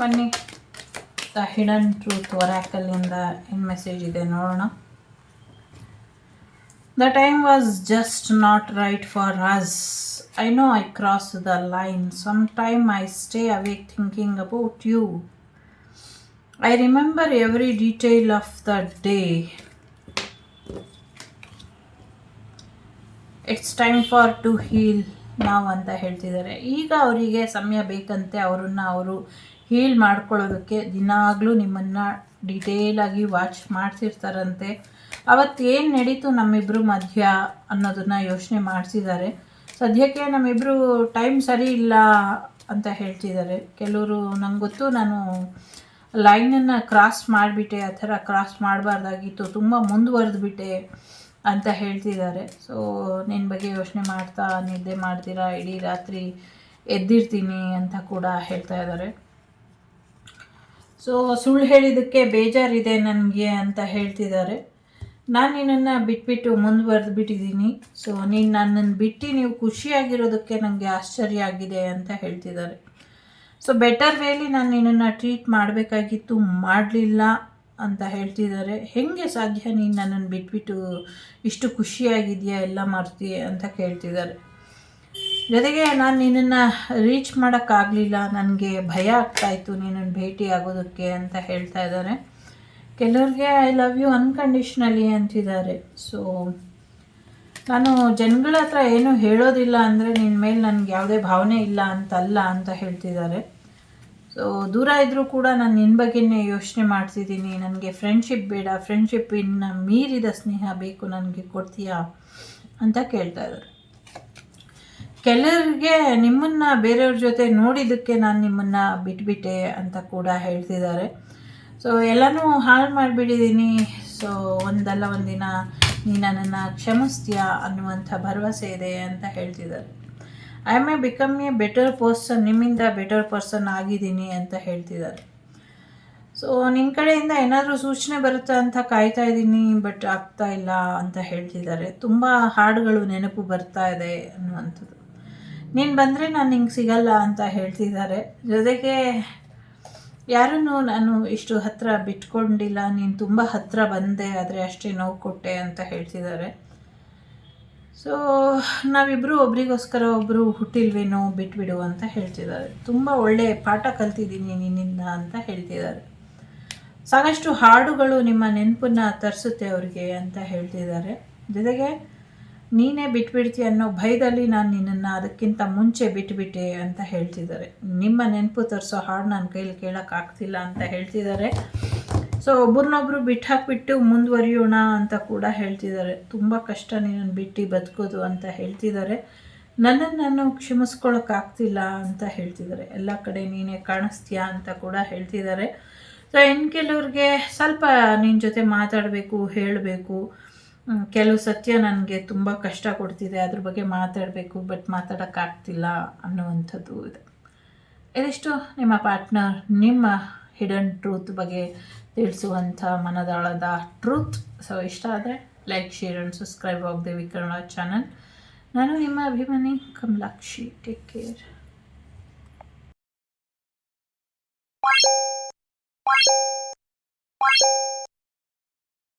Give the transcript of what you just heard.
ಬನ್ನಿ the hidden truth ಒರಾಕಲಿಂದ ಏನು message ಇದೆ ನೋಡೋಣ. The time was just not right for us. I know I crossed the line. Sometime I stay awake thinking about you. I remember every detail of the day. It's time for to heal now ಅಂತ ಹೇಳ್ತಿದ್ದಾರೆ. ಈಗ ಅವರಿಗೆ ಸಮಯ ಬೇಕಂತೆ ಅವರು heal ಮಾಡ್ಕೊಳ್ಳೋದಕ್ಕೆ. ದಿನಾಗಲೂ ನಿಮ್ಮನ್ನು ಡೀಟೇಲಾಗಿ watch ಮಾಡ್ತಿರ್ತಾರಂತೆ. ಅವತ್ತೇನು ನಡೀತು ನಮ್ಮಿಬ್ಬರು ಮಧ್ಯ ಅನ್ನೋದನ್ನು ಯೋಚನೆ ಮಾಡಿಸಿದ್ದಾರೆ. ಸದ್ಯಕ್ಕೆ ನಮ್ಮಿಬ್ಬರು ಟೈಮ್ ಸರಿ ಇಲ್ಲ ಅಂತ ಹೇಳ್ತಿದ್ದಾರೆ. ಕೆಲವರು ನಂಗೆ ಗೊತ್ತು, ನಾನು ಲೈನನ್ನು ಕ್ರಾಸ್ ಮಾಡಿಬಿಟ್ಟೆ, ಆ ಥರ ಕ್ರಾಸ್ ಮಾಡಬಾರ್ದಾಗಿತ್ತು, ತುಂಬ ಮುಂದುವರೆದ್ಬಿಟ್ಟೆ ಅಂತ ಹೇಳ್ತಿದ್ದಾರೆ. ಸೊ ನಿನ್ನ ಬಗ್ಗೆ ಯೋಚನೆ ಮಾಡ್ತಾ ನಿದ್ದೆ ಮಾಡ್ತೀರಾ, ಇಡೀ ರಾತ್ರಿ ಎದ್ದಿರ್ತೀನಿ ಅಂತ ಕೂಡ ಹೇಳ್ತಾ ಇದ್ದಾರೆ. ಸೊ ಸುಳ್ಳು ಹೇಳಿದ್ದಕ್ಕೆ ಬೇಜಾರಿದೆ ನನಗೆ ಅಂತ ಹೇಳ್ತಿದ್ದಾರೆ. ನಾನು ನಿನ್ನನ್ನು ಬಿಟ್ಬಿಟ್ಟು ಮುಂದುವರೆದ್ಬಿಟ್ಟಿದ್ದೀನಿ. ಸೊ ನೀನು ನನ್ನನ್ನು ಬಿಟ್ಟು ನೀವು ಖುಷಿಯಾಗಿರೋದಕ್ಕೆ ನನಗೆ ಆಶ್ಚರ್ಯ ಆಗಿದೆ ಅಂತ ಹೇಳ್ತಿದ್ದಾರೆ. ಸೊ ಬೆಟರ್ ವೇಲಿ ನಾನು ನಿನ್ನನ್ನು ಟ್ರೀಟ್ ಮಾಡಬೇಕಾಗಿತ್ತು, ಮಾಡಲಿಲ್ಲ ಅಂತ ಹೇಳ್ತಿದ್ದಾರೆ. ಹೇಗೆ ಸಾಧ್ಯ ನೀನು ನನ್ನನ್ನು ಬಿಟ್ಬಿಟ್ಟು ಇಷ್ಟು ಖುಷಿಯಾಗಿದೆಯಾ, ಎಲ್ಲ ಮರ್ತೀಯ ಅಂತ ಕೇಳ್ತಿದ್ದಾರೆ. ಜೊತೆಗೆ ನಾನು ನಿನ್ನನ್ನು ರೀಚ್ ಮಾಡೋಕ್ಕಾಗಲಿಲ್ಲ, ನನಗೆ ಭಯ ಆಗ್ತಾಯಿತ್ತು ನಿನ್ನನ್ನು ಭೇಟಿ ಆಗೋದಕ್ಕೆ ಅಂತ ಹೇಳ್ತಾ ಇದ್ದಾರೆ. ಕೆಲವ್ರಿಗೆ ಐ ಲವ್ ಯು ಅನ್ಕಂಡೀಷ್ನಲಿ ಅಂತಿದ್ದಾರೆ. ಸೊ ನಾನು ಜನಗಳ ಹತ್ರ ಏನೂ ಹೇಳೋದಿಲ್ಲ ಅಂದರೆ ನಿನ್ನ ಮೇಲೆ ನನಗೆ ಯಾವುದೇ ಭಾವನೆ ಇಲ್ಲ ಅಂತಲ್ಲ ಅಂತ ಹೇಳ್ತಿದ್ದಾರೆ. ಸೊ ದೂರ ಇದ್ದರೂ ಕೂಡ ನಾನು ನಿನ್ನ ಬಗ್ಗೆನೇ ಯೋಚನೆ ಮಾಡ್ತಿದ್ದೀನಿ. ನನಗೆ ಫ್ರೆಂಡ್ಶಿಪ್ ಬೇಡ, ಫ್ರೆಂಡ್ಶಿಪ್ಪಿನ ಮೀರಿದ ಸ್ನೇಹ ಬೇಕು, ನನಗೆ ಕೊಡ್ತೀಯಾ ಅಂತ ಕೇಳ್ತಾ ಇದ್ದಾರೆ. ಕೆಲವರಿಗೆ ನಿಮ್ಮನ್ನು ಬೇರೆಯವ್ರ ಜೊತೆ ನೋಡಿದ್ದಕ್ಕೆ ನಾನು ನಿಮ್ಮನ್ನು ಬಿಟ್ಬಿಟ್ಟೆ ಅಂತ ಕೂಡ ಹೇಳ್ತಿದ್ದಾರೆ. ಸೊ ಎಲ್ಲನೂ ಹಾಳು ಮಾಡಿಬಿಟ್ಟಿದ್ದೀನಿ. ಸೊ ಒಂದಲ್ಲ ಒಂದಿನ ನೀನು ನನ್ನನ್ನು ಕ್ಷಮಿಸ್ತೀಯಾ ಅನ್ನುವಂಥ ಭರವಸೆ ಇದೆ ಅಂತ ಹೇಳ್ತಿದ್ದಾರೆ. I may become A better person, ನಿಮ್ಮಿಂದ ಬೆಟರ್ ಪರ್ಸನ್ ಆಗಿದ್ದೀನಿ ಅಂತ ಹೇಳ್ತಿದ್ದಾರೆ. ಸೊ ನಿನ್ನ ಕಡೆಯಿಂದ ಏನಾದರೂ ಸೂಚನೆ ಬರುತ್ತಾ ಅಂತ ಕಾಯ್ತಾ ಇದ್ದೀನಿ, ಬಟ್ ಆಗ್ತಾ ಇಲ್ಲ ಅಂತ ಹೇಳ್ತಿದ್ದಾರೆ. ತುಂಬ ಹಾಡುಗಳು ನೆನಪು ಬರ್ತಾ ಇದೆ ಅನ್ನುವಂಥದ್ದು. ನೀನು ಬಂದರೆ ನಾನು ನಿಂಗೆ ಸಿಗಲ್ಲ ಅಂತ ಹೇಳ್ತಿದ್ದಾರೆ. ಜೊತೆಗೆ ಯಾರನ್ನು ನಾನು ಇಷ್ಟು ಹತ್ತಿರ ಬಿಟ್ಕೊಂಡಿಲ್ಲ, ನೀನು ತುಂಬ ಹತ್ತಿರ ಬಂದೆ, ಆದರೆ ಅಷ್ಟೇ ನೋವು ಕೊಟ್ಟೆ ಅಂತ ಹೇಳ್ತಿದ್ದಾರೆ. ಸೊ ನಾವಿಬ್ಬರು ಒಬ್ರಿಗೋಸ್ಕರ ಒಬ್ಬರು ಹುಟ್ಟಿಲ್ವೇನೋ, ಬಿಟ್ಬಿಡು ಅಂತ ಹೇಳ್ತಿದ್ದಾರೆ. ತುಂಬ ಒಳ್ಳೆಯ ಪಾಠ ಕಲ್ತಿದ್ದೀನಿ ನಿನ್ನಿಂದ ಅಂತ ಹೇಳ್ತಿದ್ದಾರೆ. ಸಾಕಷ್ಟು ಹಾಡುಗಳು ನಿಮ್ಮ ನೆನಪನ್ನು ತರಿಸುತ್ತೆ ಅವ್ರಿಗೆ ಅಂತ ಹೇಳ್ತಿದ್ದಾರೆ. ಜೊತೆಗೆ ನೀನೇ ಬಿಟ್ಬಿಡ್ತೀಯ ಅನ್ನೋ ಭಯದಲ್ಲಿ ನಾನು ನಿನ್ನನ್ನು ಅದಕ್ಕಿಂತ ಮುಂಚೆ ಬಿಟ್ಬಿಟ್ಟೆ ಅಂತ ಹೇಳ್ತಿದ್ದಾರೆ. ನಿಮ್ಮ ನೆನಪು ತರಿಸೋ ಹಾಡು ನನ್ನ ಕೈಲಿ ಕೇಳೋಕ್ಕಾಗ್ತಿಲ್ಲ ಅಂತ ಹೇಳ್ತಿದ್ದಾರೆ. ಸೊ ಒಬ್ರನ್ನೊಬ್ರು ಬಿಟ್ಟು ಹಾಕಿಬಿಟ್ಟು ಮುಂದುವರಿಯೋಣ ಅಂತ ಕೂಡ ಹೇಳ್ತಿದ್ದಾರೆ. ತುಂಬ ಕಷ್ಟ ನಿನ್ನನ್ನು ಬಿಟ್ಟು ಬದುಕೋದು ಅಂತ ಹೇಳ್ತಿದ್ದಾರೆ. ನನ್ನನ್ನು ನಾನು ಕ್ಷಮಿಸ್ಕೊಳ್ಳೋಕ್ಕಾಗ್ತಿಲ್ಲ ಅಂತ ಹೇಳ್ತಿದ್ದಾರೆ. ಎಲ್ಲ ಕಡೆ ನೀನೇ ಕಾಣಿಸ್ತೀಯಾ ಅಂತ ಕೂಡ ಹೇಳ್ತಿದ್ದಾರೆ. ಸೊ ಇನ್ನು ಕೆಲವ್ರಿಗೆ ಸ್ವಲ್ಪ ನಿನ್ನ ಜೊತೆ ಮಾತಾಡಬೇಕು, ಹೇಳಬೇಕು, ಕೆಲವು ಸತ್ಯ ನನಗೆ ತುಂಬ ಕಷ್ಟ ಕೊಡ್ತಿದೆ, ಅದ್ರ ಬಗ್ಗೆ ಮಾತಾಡಬೇಕು, ಬಟ್ ಮಾತಾಡೋಕ್ಕಾಗ್ತಿಲ್ಲ ಅನ್ನುವಂಥದ್ದು ಇದೆ. ಇದಿಷ್ಟು ನಿಮ್ಮ ಪಾರ್ಟ್ನರ್ ನಿಮ್ಮ ಹಿಡನ್ ಟ್ರೂತ್ ಬಗ್ಗೆ ತಿಳಿಸುವಂಥ ಮನದಾಳದ ಟ್ರೂತ್. ಸೊ ಇಷ್ಟ ಆದರೆ ಲೈಕ್, ಶೇರ್ ಆ್ಯಂಡ್ ಸಬ್ಸ್ಕ್ರೈಬ್ ಆಗದೆ ಕನ್ನಡ ಚಾನಲ್. ನಾನು ನಿಮ್ಮ ಅಭಿಮಾನಿ ಕಮಲಾಕ್ಷಿ. Take care.